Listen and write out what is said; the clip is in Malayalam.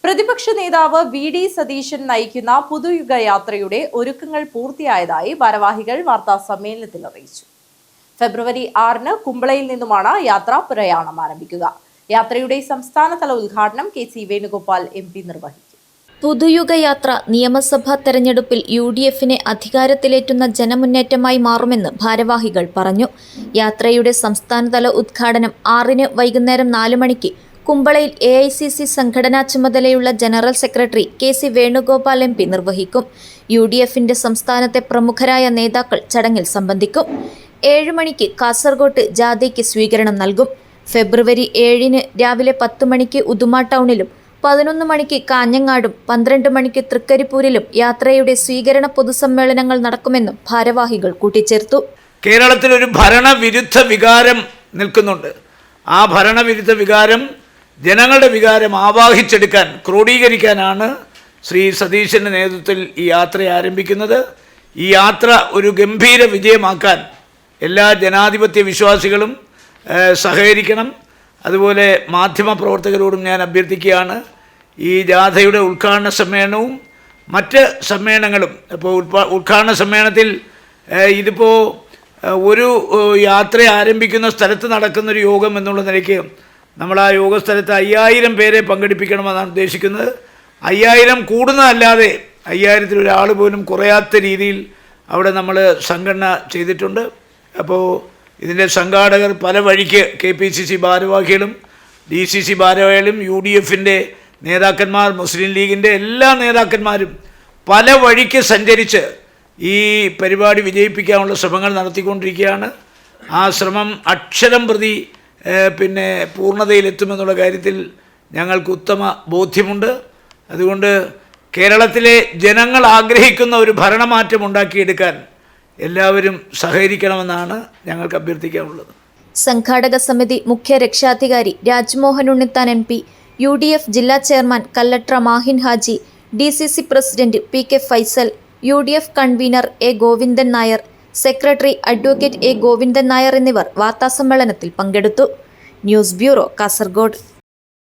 പ്രതിപക്ഷ നേതാവ് വി.ഡി. സതീശൻ നയിക്കുന്ന പുതുയുഗ യാത്രയുടെ ഒരുക്കങ്ങൾ പൂർത്തിയായതായി ഭാരവാഹികൾ വാർത്താസമ്മേളനത്തിൽ അറിയിച്ചു. ഫെബ്രുവരി 6-ന് കുമ്പളയിൽ നിന്നുമാണ് യാത്രാ പ്രയാണം ആരംഭിക്കുക. യാത്രയുടെ സംസ്ഥാനതല ഉദ്ഘാടനം കെ.സി. വേണുഗോപാൽ MP നിർവഹിക്കും. പുതുയുഗയാത്ര നിയമസഭാ തെരഞ്ഞെടുപ്പിൽ UDF-നെ അധികാരത്തിലേറ്റുന്ന ജനമുന്നേറ്റമായി മാറുമെന്ന് ഭാരവാഹികൾ പറഞ്ഞു. യാത്രയുടെ സംസ്ഥാനതല ഉദ്ഘാടനം 6-ന് വൈകുന്നേരം 4 മണിക്ക് കുമ്പളയിൽ AICC സംഘടനാ ചുമതലയുള്ള general secretary K C. Venugopal MP നിർവഹിക്കും. UDF-ന്റെ സംസ്ഥാനത്തെ പ്രമുഖരായ നേതാക്കൾ ചടങ്ങിൽ സംബന്ധിക്കും. 7 മണിക്ക് കാസർഗോട്ട് ജാഥയ്ക്ക് സ്വീകരണം നൽകും. ഫെബ്രുവരി 7-ന് രാവിലെ 10 മണിക്ക് ഉദുമ ടൗണിലും 11 മണിക്ക് കാഞ്ഞങ്ങാടും 12 മണിക്ക് തൃക്കരിപ്പൂരിലും യാത്രയുടെ സ്വീകരണ പൊതുസമ്മേളനങ്ങൾ നടക്കുമെന്നും ഭാരവാഹികൾ കൂട്ടിച്ചേർത്തു. കേരളത്തിൽ ഒരു ഭരണവിരുദ്ധ വികാരം നിൽക്കുന്നുണ്ട്. ആ ഭരണവിരുദ്ധ വികാരം ജനങ്ങളുടെ വികാരം ആവാഹിച്ചെടുക്കാൻ, ക്രോഡീകരിക്കാനാണ് ശ്രീ സതീശൻ്റെ നേതൃത്വത്തിൽ ഈ യാത്ര ആരംഭിക്കുന്നത്. ഈ യാത്ര ഒരു ഗംഭീര വിജയമാക്കാൻ എല്ലാ ജനാധിപത്യ വിശ്വാസികളും സഹകരിക്കണം. അതുപോലെ മാധ്യമപ്രവർത്തകരോടും ഞാൻ അഭ്യർത്ഥിക്കുകയാണ്. ഈ ജാഥയുടെ ഉദ്ഘാടന സമ്മേളനവും മറ്റ് സമ്മേളനങ്ങളും, ഇപ്പോൾ ഉദ്ഘാടന സമ്മേളനത്തിൽ ഇതിപ്പോൾ ഒരു യാത്ര ആരംഭിക്കുന്ന സ്ഥലത്ത് നടക്കുന്നൊരു യോഗം എന്നുള്ള നിലയ്ക്ക് നമ്മൾ ആ യോഗസ്ഥലത്ത് 5000 പേരെ പങ്കെടുപ്പിക്കണമെന്നാണ് ഉദ്ദേശിക്കുന്നത്. 5000 കൂടുന്നതല്ലാതെ 5000-ൽ ഒരാൾ പോലും കുറയാത്ത രീതിയിൽ അവിടെ നമ്മൾ സംഘടന ചെയ്തിട്ടുണ്ട്. അപ്പോൾ ഇതിൻ്റെ സംഘാടകർ പല വഴിക്ക് KPCC ഭാരവാഹികളും DCC ഭാരവാഹികളും UDF-ൻ്റെ നേതാക്കന്മാർ, മുസ്ലിം ലീഗിൻ്റെ എല്ലാ നേതാക്കന്മാരും പല വഴിക്ക് സഞ്ചരിച്ച് ഈ പരിപാടി വിജയിപ്പിക്കാനുള്ള ശ്രമങ്ങൾ നടത്തിക്കൊണ്ടിരിക്കുകയാണ്. ആ ശ്രമം അക്ഷരം പ്രതി പൂർണ്ണതയിലെത്തുമെന്നുള്ള കാര്യത്തിൽ ഞങ്ങൾക്ക് ഉത്തമ ബോധ്യമുണ്ട്. അതുകൊണ്ട് കേരളത്തിലെ ജനങ്ങൾ ആഗ്രഹിക്കുന്ന ഒരു ഭരണമാറ്റം ഉണ്ടാക്കിയെടുക്കാൻ എല്ലാവരും സഹകരിക്കണമെന്നാണ് ഞങ്ങൾക്ക് അഭ്യർത്ഥിക്കാനുള്ളത്. സംഘാടക സമിതി മുഖ്യ രക്ഷാധികാരി രാജ്മോഹൻ ഉണ്ണിത്താൻ MP, UDF ജില്ലാ chairman Kallatra Mahin Haji, DCC president PK Faisal, UDF convener A Govindan Nair, secretary advocate A Govindan Nair എന്നിവർ വാർത്താസമ്മേളനത്തിൽ പങ്കെടുത്തു. News bureau, Kasaragod.